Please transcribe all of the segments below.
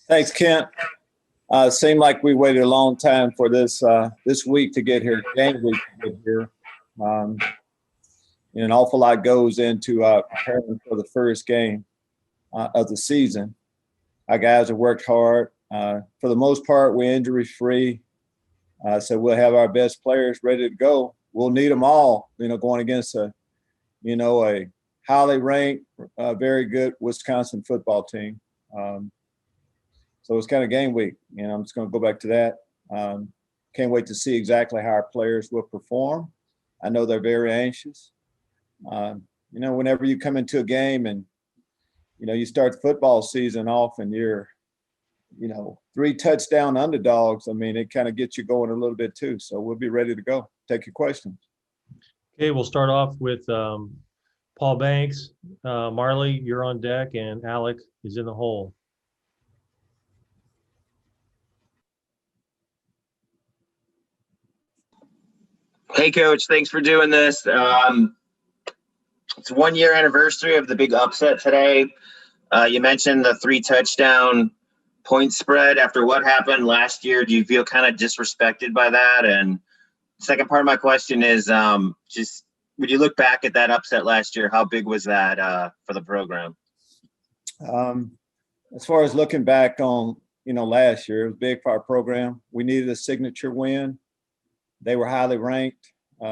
Thanks, Kent. Seemed like we waited a long time for this week to get here, game week to get here. And an awful lot goes into preparing for the first game of the season. Our guys have worked hard. For the most part, we're injury-free. So we'll have our best players ready to go. We'll need them all, going against a highly ranked, very good Wisconsin football team. So it's kind of game week. I'm just going to go back to that. Can't wait to see exactly how our players will perform. I know they're very anxious. Whenever you come into a game and, you start the football season off and you're, 3 touchdown underdogs, it kind of gets you going a little bit too. So we'll be ready to go. Take your questions. Okay, we'll start off with Paul Banks. Marley, you're on deck, and Alec is in the hole. Hey, Coach. Thanks for doing this. It's 1 year anniversary of the big upset today. You mentioned the 3 touchdown point spread after what happened last year. Do you feel kind of disrespected by that? And second part of my question is just when you look back at that upset last year, how big was that for the program? As far as looking back on, last year, it was big for our program. We needed a signature win. They were highly ranked. We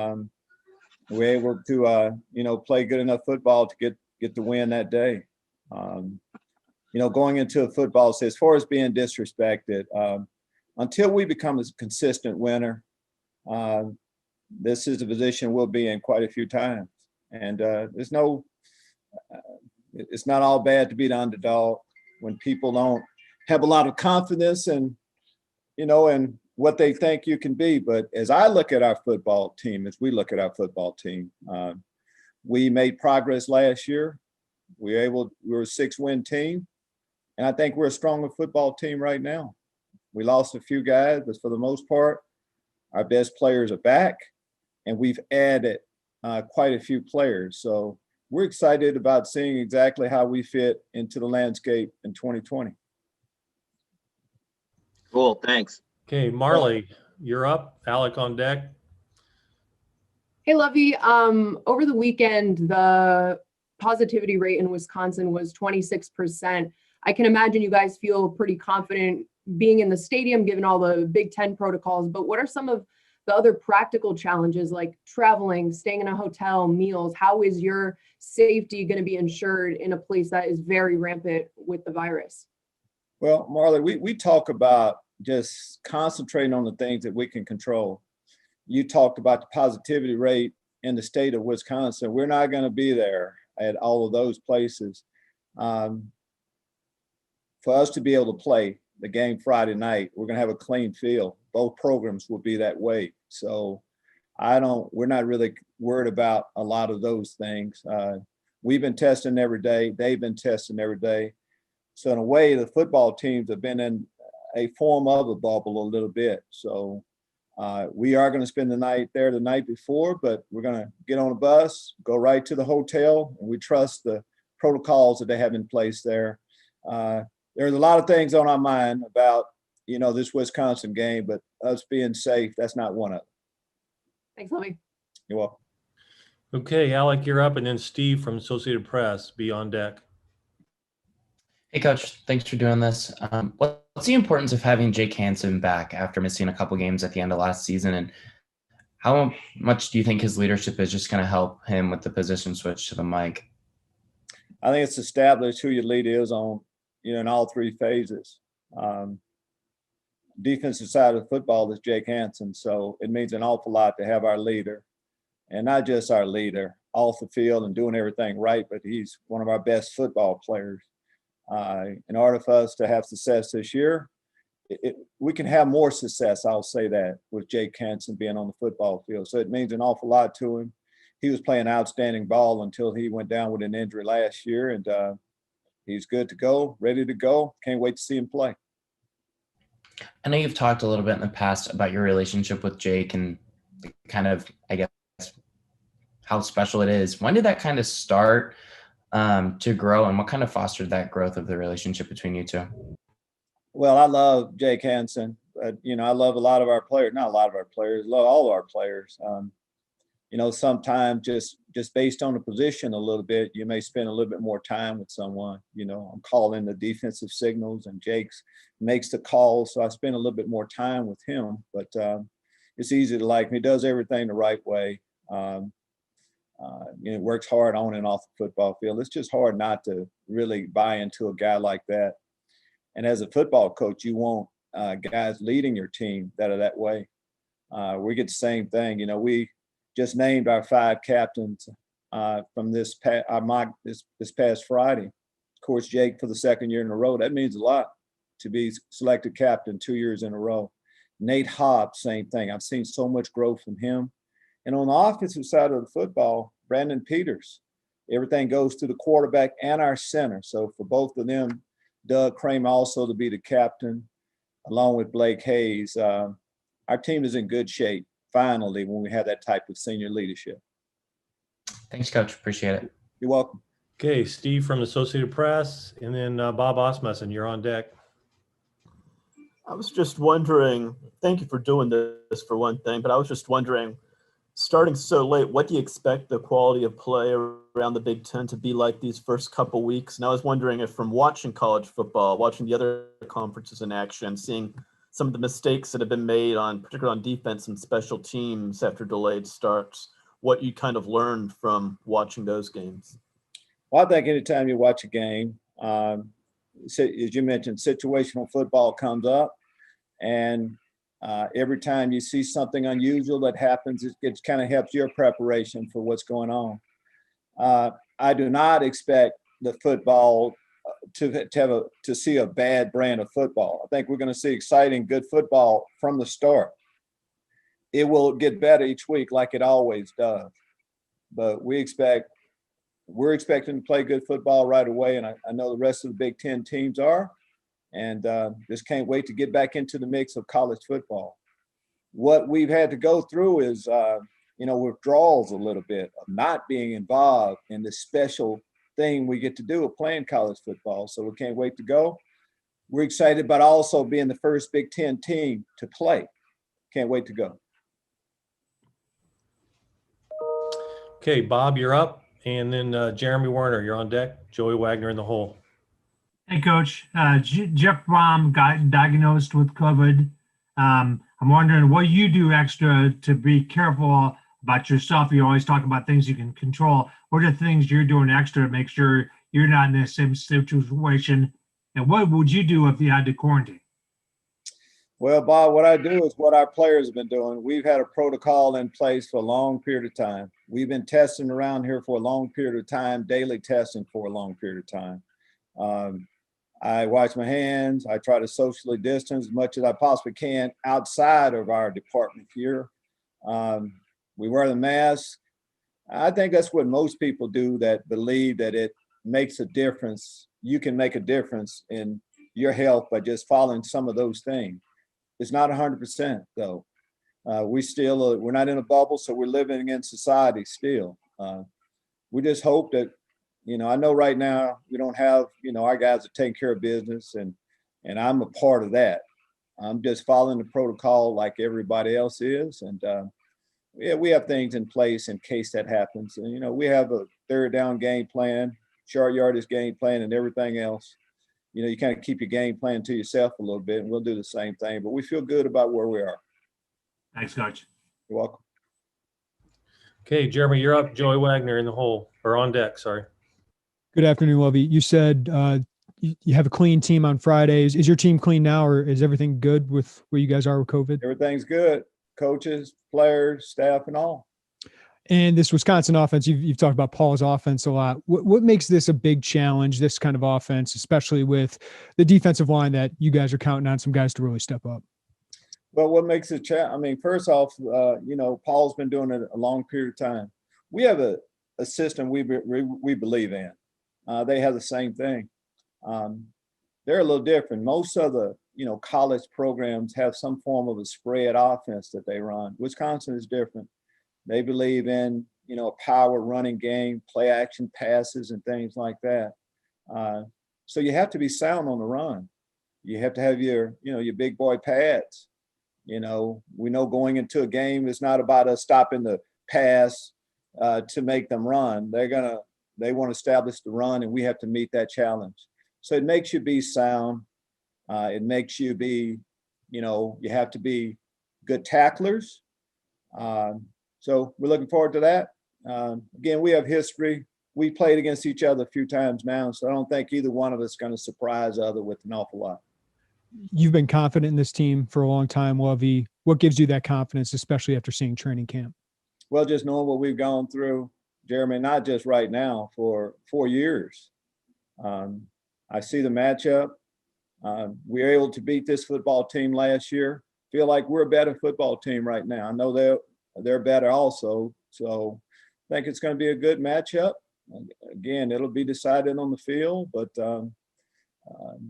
were able to, play good enough football to get the win that day. Going into a football, so as far as being disrespected, until we become a consistent winner, this is a position we'll be in quite a few times. And it's not all bad to be the underdog when people don't have a lot of confidence and what they think you can be. But as I look at our football team, we made progress last year. We were a 6-win team. And I think we're a stronger football team right now. We lost a few guys, but for the most part, our best players are back, and we've added quite a few players. So we're excited about seeing exactly how we fit into the landscape in 2020. Cool, thanks. Okay, Marley, you're up. Alec on deck. Hey, Lovie. Over the weekend, the positivity rate in Wisconsin was 26%. I can imagine you guys feel pretty confident being in the stadium, given all the Big Ten protocols, but what are some of the other practical challenges like traveling, staying in a hotel, meals? How is your safety going to be ensured in a place that is very rampant with the virus? Well, Marley, we talk about just concentrating on the things that we can control. You talked about the positivity rate in the state of Wisconsin. We're not going to be there at all of those places. For us to be able to play the game Friday night, we're going to have a clean field. Both programs will be that way. So we're not really worried about a lot of those things. We've been testing every day. They've been testing every day. So in a way, the football teams have been in a form of a bubble a little bit. So we are going to spend the night there the night before, but we're going to get on a bus, go right to the hotel, and we trust the protocols that they have in place there. There's a lot of things on our mind about, this Wisconsin game, but us being safe, that's not one of them. Thanks, Lovie. You're welcome. Okay, Alec, you're up, and then Steve from Associated Press, be on deck. Hey, Coach. Thanks for doing this. What's the importance of having Jake Hansen back after missing a couple games at the end of last season? And how much do you think his leadership is just going to help him with the position switch to the mic? I think it's established who your lead is on, in all 3 phases. Defensive side of football is Jake Hansen. So it means an awful lot to have our leader, and not just our leader off the field and doing everything right, but he's one of our best football players. In order for us to have success this year, we can have more success, I'll say that, with Jake Hansen being on the football field. So it means an awful lot to him. He was playing outstanding ball until he went down with an injury last year, and he's good to go, ready to go. Can't wait to see him play. I know you've talked a little bit in the past about your relationship with Jake and kind of, I guess, how special it is. When did that kind of start to grow, and what kind of fostered that growth of the relationship between you two? Well, I love Jake Hansen, but I love a lot of our players. Not a lot of our players. Love all our players. Sometimes just based on the position a little bit, you may spend a little bit more time with someone. I'm calling the defensive signals, and Jake's makes the calls, so I spend a little bit more time with him. But it's easy to like him. He does everything the right way. Works hard on and off the football field. It's just hard not to really buy into a guy like that. And as a football coach, you want guys leading your team that are that way. We get the same thing. We just named our 5 captains from this past Friday. Of course, Jake for the 2nd year in a row. That means a lot to be selected captain 2 years in a row. Nate Hobbs, same thing. I've seen so much growth from him. And on the offensive side of the football, Brandon Peters. Everything goes to the quarterback and our center. So for both of them, Doug Kramer also to be the captain, along with Blake Hayes. Our team is in good shape, finally, when we have that type of senior leadership. Thanks, Coach. Appreciate it. You're welcome. Okay, Steve from the Associated Press, and then Bob Osmussen, you're on deck. I was just wondering, thank you for doing this for one thing, but I was just wondering, starting so late, what do you expect the quality of play around the Big Ten to be like these first couple weeks? And I was wondering if from watching college football, watching the other conferences in action, seeing some of the mistakes that have been made particularly on defense and special teams after delayed starts, what you kind of learned from watching those games. Well, I think anytime you watch a game, as you mentioned, situational football comes up, and every time you see something unusual that happens, it kind of helps your preparation for what's going on. I do not expect the football to see a bad brand of football. I think we're going to see exciting, good football from the start. It will get better each week like it always does. But we're expecting to play good football right away, and I know the rest of the Big Ten teams are, and just can't wait to get back into the mix of college football. What we've had to go through is, withdrawals a little bit of not being involved in this special thing we get to do of playing college football. So we can't wait to go. We're excited about also being the first Big Ten team to play. Can't wait to go. Okay, Bob, you're up. And then Jeremy Werner, you're on deck. Joey Wagner in the hole. Hey, Coach. Jeff Brom got diagnosed with COVID. I'm wondering what you do extra to be careful about yourself. You always talk about things you can control. What are the things you're doing extra to make sure you're not in the same situation? And what would you do if you had to quarantine? Well, Bob, what I do is what our players have been doing. We've had a protocol in place for a long period of time. We've been testing around here for a long period of time, daily testing for a long period of time. I wash my hands. I try to socially distance as much as I possibly can outside of our department here. We wear the mask. I think that's what most people do that believe that it makes a difference. You can make a difference in your health by just following some of those things. It's not 100% though. We're not in a bubble, so we're living in society still. We just hope that, I know right now we don't have, our guys are taking care of business, and I'm a part of that. I'm just following the protocol like everybody else is. And we have things in place in case that happens. And, we have a third down game plan, short yardage game plan, and everything else. You kind of keep your game plan to yourself a little bit, and we'll do the same thing. But we feel good about where we are. Thanks, Coach. You're welcome. Okay, Jeremy, you're up. Joey Wagner in the hole, or on deck, sorry. Good afternoon, Lovie. You said you have a clean team on Fridays. Is your team clean now, or is everything good with where you guys are with COVID? Everything's good. Coaches, players, staff, and all. And this Wisconsin offense, you've talked about Paul's offense a lot. What makes this a big challenge, this kind of offense, especially with the defensive line that you guys are counting on some guys to really step up? Well, what makes it first off, Paul's been doing it a long period of time. We have a system we believe in. They have the same thing. They're a little different. Most of the, college programs have some form of a spread offense that they run. Wisconsin is different. They believe in, a power running game, play action passes and things like that. So you have to be sound on the run. you have to have your big boy pads. We know going into a game, it's not about us stopping the pass to make them run. They want to establish the run, and we have to meet that challenge. So it makes you be sound. It makes you be, you have to be good tacklers. So we're looking forward to that. Again, we have history. We played against each other a few times now, so I don't think either one of us is going to surprise the other with an awful lot. You've been confident in this team for a long time, Lovie. What gives you that confidence, especially after seeing training camp? Well, just knowing what we've gone through, Jeremy, not just right now, for 4 years. I see the matchup. We were able to beat this football team last year. Feel like we're a better football team right now. I know they're better also. So I think it's going to be a good matchup. Again, it'll be decided on the field, but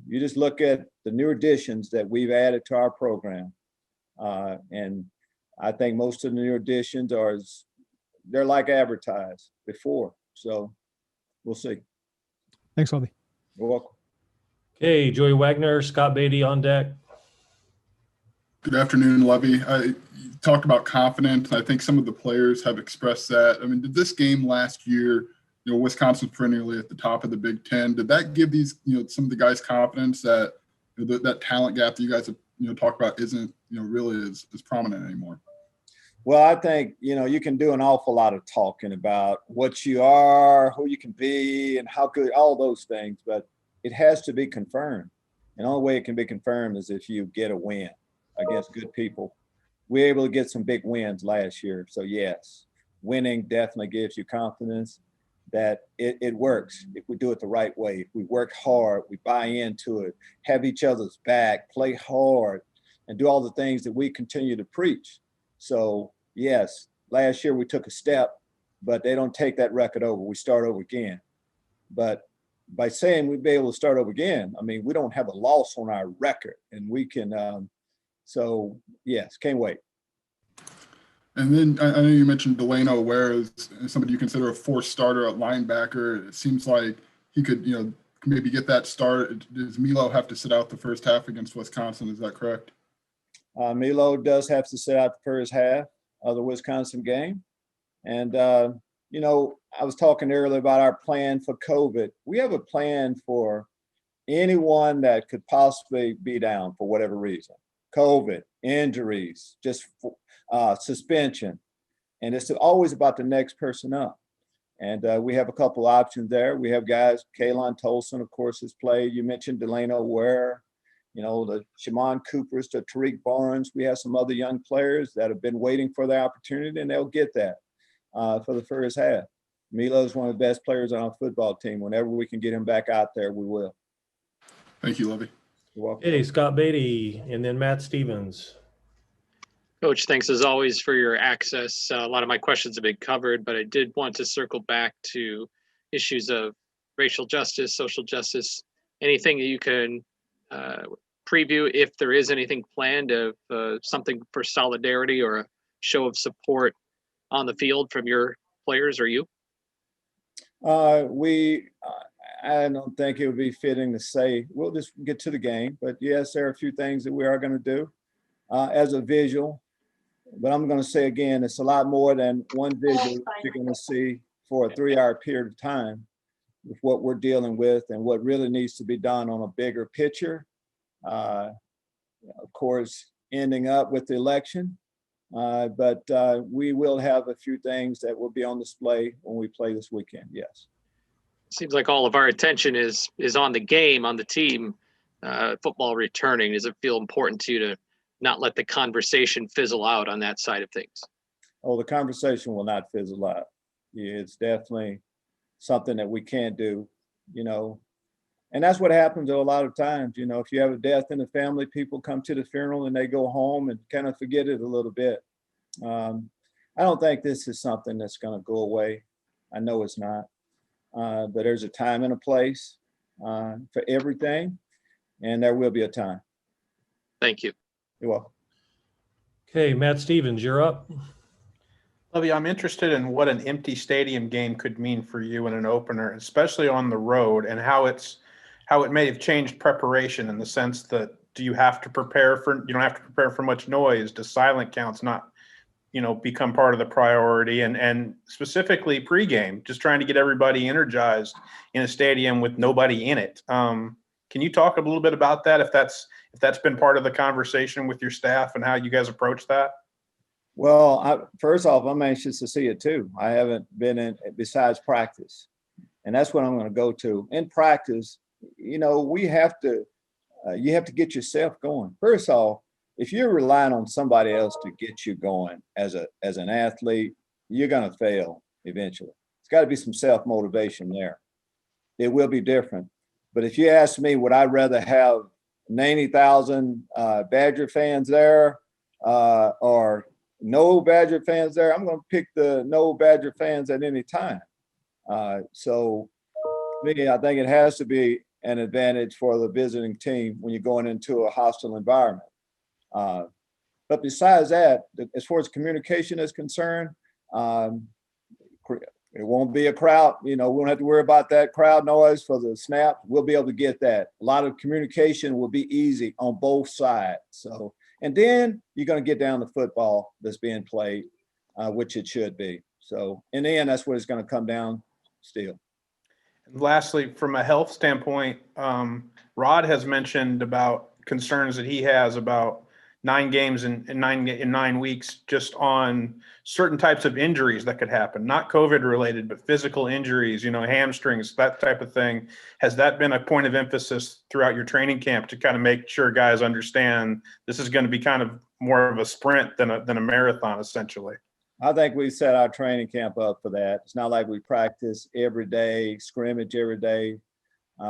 you just look at the new additions that we've added to our program. And I think most of the new additions they're like advertised before. So we'll see. Thanks, Lovie. You're welcome. Okay, Joey Wagner, Scott Beatty on deck. Good afternoon, Lovie. You talked about confidence. I think some of the players have expressed that. I mean, did this game last year, Wisconsin's perennially at the top of the Big Ten, did that give these, some of the guys confidence that that talent gap that you guys have, talked about isn't, really as prominent anymore? Well, I think, you can do an awful lot of talking about what you are, who you can be, and how good, all those things, but it has to be confirmed. And the only way it can be confirmed is if you get a win against good people. We were able to get some big wins last year. So yes, winning definitely gives you confidence that it works if we do it the right way. If we work hard, we buy into it, have each other's back, play hard, and do all the things that we continue to preach. So yes, last year we took a step, but they don't take that record over. We start over again. But by saying we'd be able to start over again, I mean, we don't have a loss on our record, and we can, so yes, can't wait. And then I know you mentioned Delano Ware as somebody you consider a forced starter at linebacker. It seems like he could, maybe get that start. Does Milo have to sit out the first half against Wisconsin? Is that correct? Milo does have to sit out the first half of the Wisconsin game. And, I was talking earlier about our plan for COVID. We have a plan for anyone that could possibly be down for whatever reason. COVID, injuries, just suspension. And it's always about the next person up. And we have a couple options there. We have guys, Kaylon Tolson, of course, has played. You mentioned Delano Ware, the Shimon Coopers, the Tariq Barnes. We have some other young players that have been waiting for the opportunity, and they'll get that for the first half. Milo is one of the best players on our football team. Whenever we can get him back out there, we will. Thank you, Lovie. You're welcome. Hey, Scott Beatty, and then Matt Stevens. Coach, thanks as always for your access. A lot of my questions have been covered, but I did want to circle back to issues of racial justice, social justice, anything that you can preview if there is anything planned of something for solidarity or a show of support on the field from your players or you? I don't think it would be fitting to say, we'll just get to the game. But yes, there are a few things that we are going to do as a visual. But I'm going to say again, it's a lot more than one visual you're going to see for a 3-hour period of time with what we're dealing with and what really needs to be done on a bigger picture. Of course, ending up with the election. But we will have a few things that will be on display when we play this weekend, yes. Seems like all of our attention is on the game, on the team, football returning. Does it feel important to you to not let the conversation fizzle out on that side of things? Oh, the conversation will not fizzle out. Yeah, it's definitely something that we can't do, and that's what happens a lot of times. If you have a death in the family, people come to the funeral and they go home and kind of forget it a little bit. I don't think this is something that's going to go away. I know it's not. But there's a time and a place for everything, and there will be a time. Thank you. You're welcome. Okay, Matt Stevens, you're up. Lovie, I'm interested in what an empty stadium game could mean for you in an opener, especially on the road, and how it's how it may have changed preparation in the sense that do you have to prepare for, you don't have to prepare for much noise? Does silent counts not, become part of the priority? And specifically pregame, just trying to get everybody energized in a stadium with nobody in it. Can you talk a little bit about that? If that's been part of the conversation with your staff and how you guys approach that? Well, first off, I'm anxious to see it too. I haven't been in besides practice, and that's what I'm going to go to. In practice, we have to, you have to get yourself going. First off, if you're relying on somebody else to get you going as an athlete, you're going to fail eventually. It's got to be some self-motivation there. It will be different. But if you ask me, would I rather have 90,000 Badger fans there or no Badger fans there? I'm going to pick the no Badger fans at any time. So me, I think it has to be an advantage for the visiting team when you're going into a hostile environment. But besides that, as far as communication is concerned, it won't be a crowd. We won't have to worry about that crowd noise for the snap. We'll be able to get that. A lot of communication will be easy on both sides. So, and then you're going to get down to football that's being played, which it should be. So in the end, that's what it's going to come down still. Lastly, from a health standpoint, Rod has mentioned about concerns that he has about 9 games in 9 weeks, just on certain types of injuries that could happen, not COVID related, but physical injuries, hamstrings, that type of thing. Has that been a point of emphasis throughout your training camp to kind of make sure guys understand this is going to be kind of more of a sprint than a marathon, essentially? I think we set our training camp up for that. It's not like we practice every day, scrimmage every day.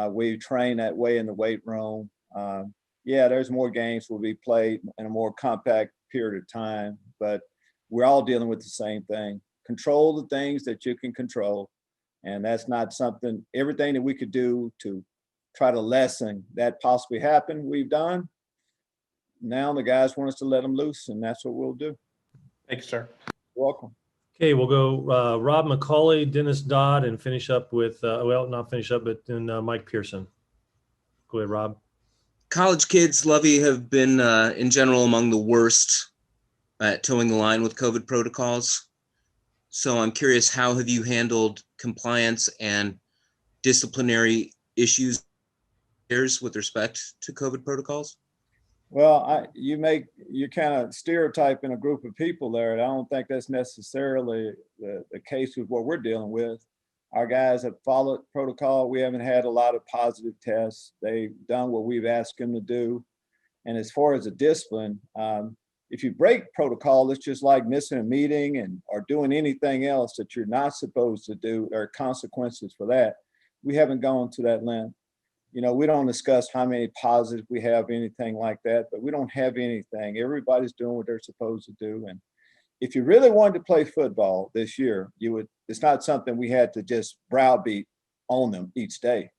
We train that way in the weight room. Yeah, there's more games will be played in a more compact period of time, but we're all dealing with the same thing. Control the things that you can control. And that's not something, everything that we could do to try to lessen that possibly happen, we've done. Now the guys want us to let them loose, and that's what we'll do. Thanks, sir. You're welcome. Okay, we'll go Rob McCauley, Dennis Dodd, and finish up with, not finish up, but then Mike Pearson. Go ahead, Rob. College kids, Lovie, have been in general among the worst at towing the line with COVID protocols. So I'm curious, how have you handled compliance and disciplinary issues with respect to COVID protocols? Well, you're kind of stereotyping a group of people there. And I don't think that's necessarily the case with what we're dealing with. Our guys have followed protocol. We haven't had a lot of positive tests. They've done what we've asked them to do. And as far as the discipline, if you break protocol, it's just like missing a meeting or doing anything else that you're not supposed to do. There are consequences for that. We haven't gone to that length. We don't discuss how many positives we have, anything like that, but we don't have anything. Everybody's doing what they're supposed to do. And if you really wanted to play football this year, it's not something we had to just browbeat on them each day.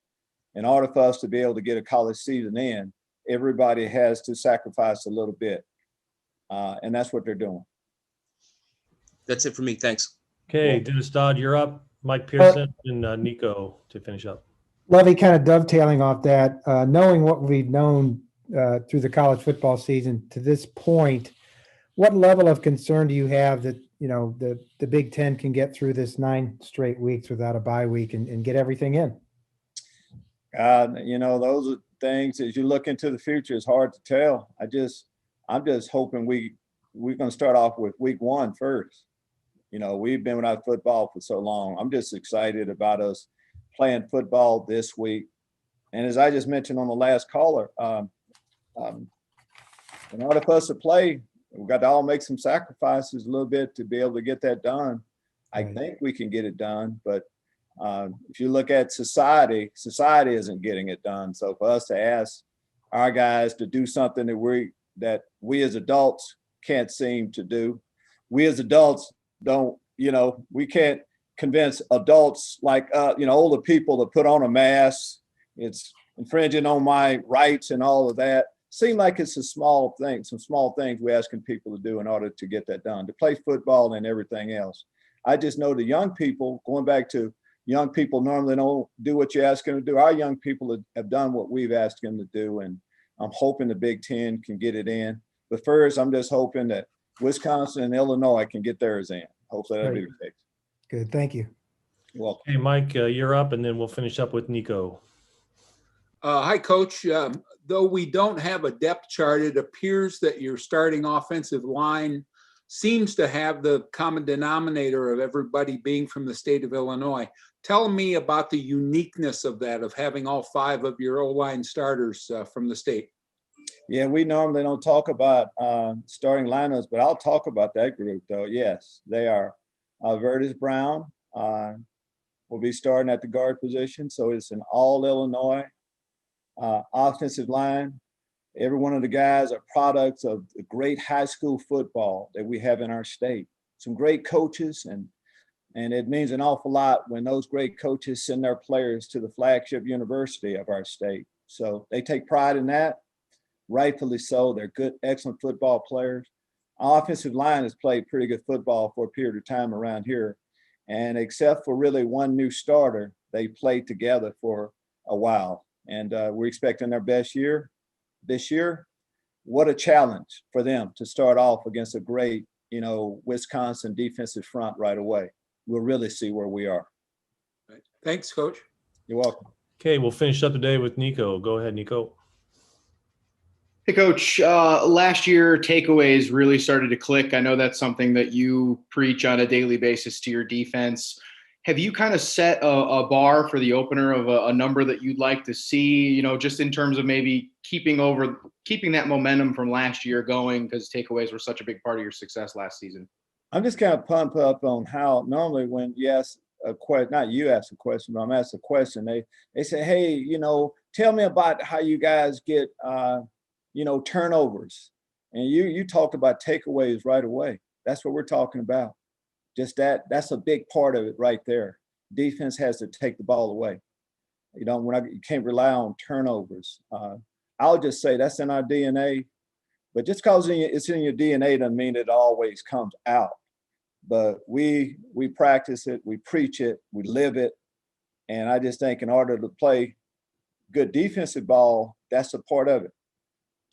In order for us to be able to get a college season in, everybody has to sacrifice a little bit. And that's what they're doing. That's it for me. Thanks. Okay, Dennis Dodd, you're up. Mike Pearson and Nico to finish up. Lovie, kind of dovetailing off that, knowing what we've known through the college football season to this point, what level of concern do you have that, the Big Ten can get through this 9 straight weeks without a bye week and get everything in? Those are things as you look into the future, it's hard to tell. I'm just hoping we're going to start off with week 1 first. We've been without football for so long. I'm just excited about us playing football this week. And as I just mentioned on the last caller, in order for us to play, we've got to all make some sacrifices a little bit to be able to get that done. I think we can get it done, but if you look at society isn't getting it done. So for us to ask our guys to do something that we as adults can't seem to do, we as adults don't, we can't convince adults like, older people to put on a mask. It's infringing on my rights and all of that. Seem like it's some small things we're asking people to do in order to get that done, to play football and everything else. I just know the young people, going back to young people normally don't do what you ask them to do. Our young people have done what we've asked them to do, and I'm hoping the Big Ten can get it in. But first, I'm just hoping that Wisconsin and Illinois can get theirs in. Hopefully that'll be the case. Good, thank you. You're welcome. Hey, Mike, you're up, and then we'll finish up with Nico. Hi, Coach. Though we don't have a depth chart, it appears that your starting offensive line seems to have the common denominator of everybody being from the state of Illinois. Tell me about the uniqueness of that, of having all 5 of your O-line starters from the state. Yeah, we normally don't talk about starting lineups, but I'll talk about that group, though. Yes, they are. Vertus Brown will be starting at the guard position, so it's an all-Illinois offensive line. Every one of the guys are products of the great high school football that we have in our state. Some great coaches, and it means an awful lot when those great coaches send their players to the flagship university of our state. So they take pride in that, rightfully so. They're good, excellent football players. Our offensive line has played pretty good football for a period of time around here. And except for really one new starter, they played together for a while. And we're expecting their best year this year. What a challenge for them to start off against a great, Wisconsin defensive front right away. We'll really see where we are. Thanks, Coach. You're welcome. Okay, we'll finish up today with Nico. Go ahead, Nico. Hey, Coach. Last year, takeaways really started to click. I know that's something that you preach on a daily basis to your defense. Have you kind of set a bar for the opener of a number that you'd like to see, just in terms of maybe keeping that momentum from last year going, because takeaways were such a big part of your success last season? I'm just kind of pumped up on how normally when you ask a question, not you ask a question, but I'm asked a question, they say, hey, tell me about how you guys get, turnovers. And you talked about takeaways right away. That's what we're talking about. Just that's a big part of it right there. Defense has to take the ball away. You can't rely on turnovers. I'll just say that's in our DNA, but just because it's in your DNA doesn't mean it always comes out. But we practice it, we preach it, we live it. And I just think in order to play good defensive ball, that's a part of it.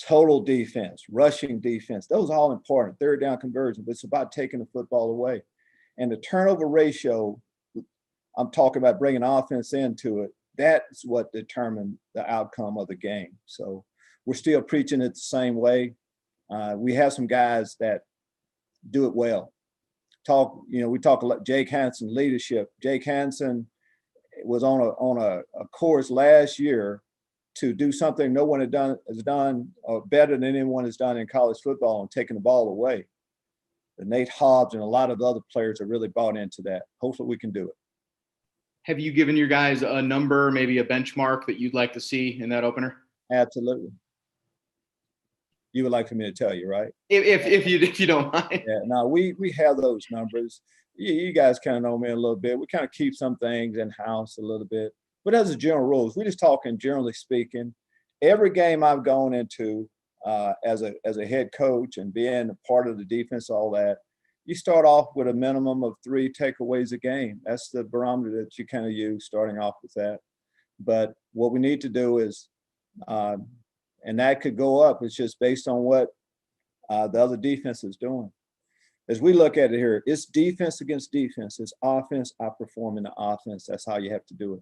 Total defense, rushing defense, those are all important. Third down conversion, but it's about taking the football away. And the turnover ratio, I'm talking about bringing offense into it, that's what determined the outcome of the game. So we're still preaching it the same way. We have some guys that do it well. We talk a lot, Jake Hansen leadership. Jake Hansen was on a course last year to do something no one has done better than anyone has done in college football, and taking the ball away. Nate Hobbs and a lot of other players are really bought into that. Hopefully we can do it. Have you given your guys a number, maybe a benchmark that you'd like to see in that opener? Absolutely. You would like for me to tell you, right? If you don't mind. Yeah, no, we have those numbers. You guys kind of know me a little bit. We kind of keep some things in-house a little bit. But as a general rules, we're just talking generally speaking. Every game I've gone into as a head coach and being a part of the defense, all that, you start off with a minimum of 3 takeaways a game. That's the barometer that you kind of use starting off with that. But what we need to do is, and that could go up, it's just based on what the other defense is doing. As we look at it here, it's defense against defense. It's offense outperforming the offense. That's how you have to do it.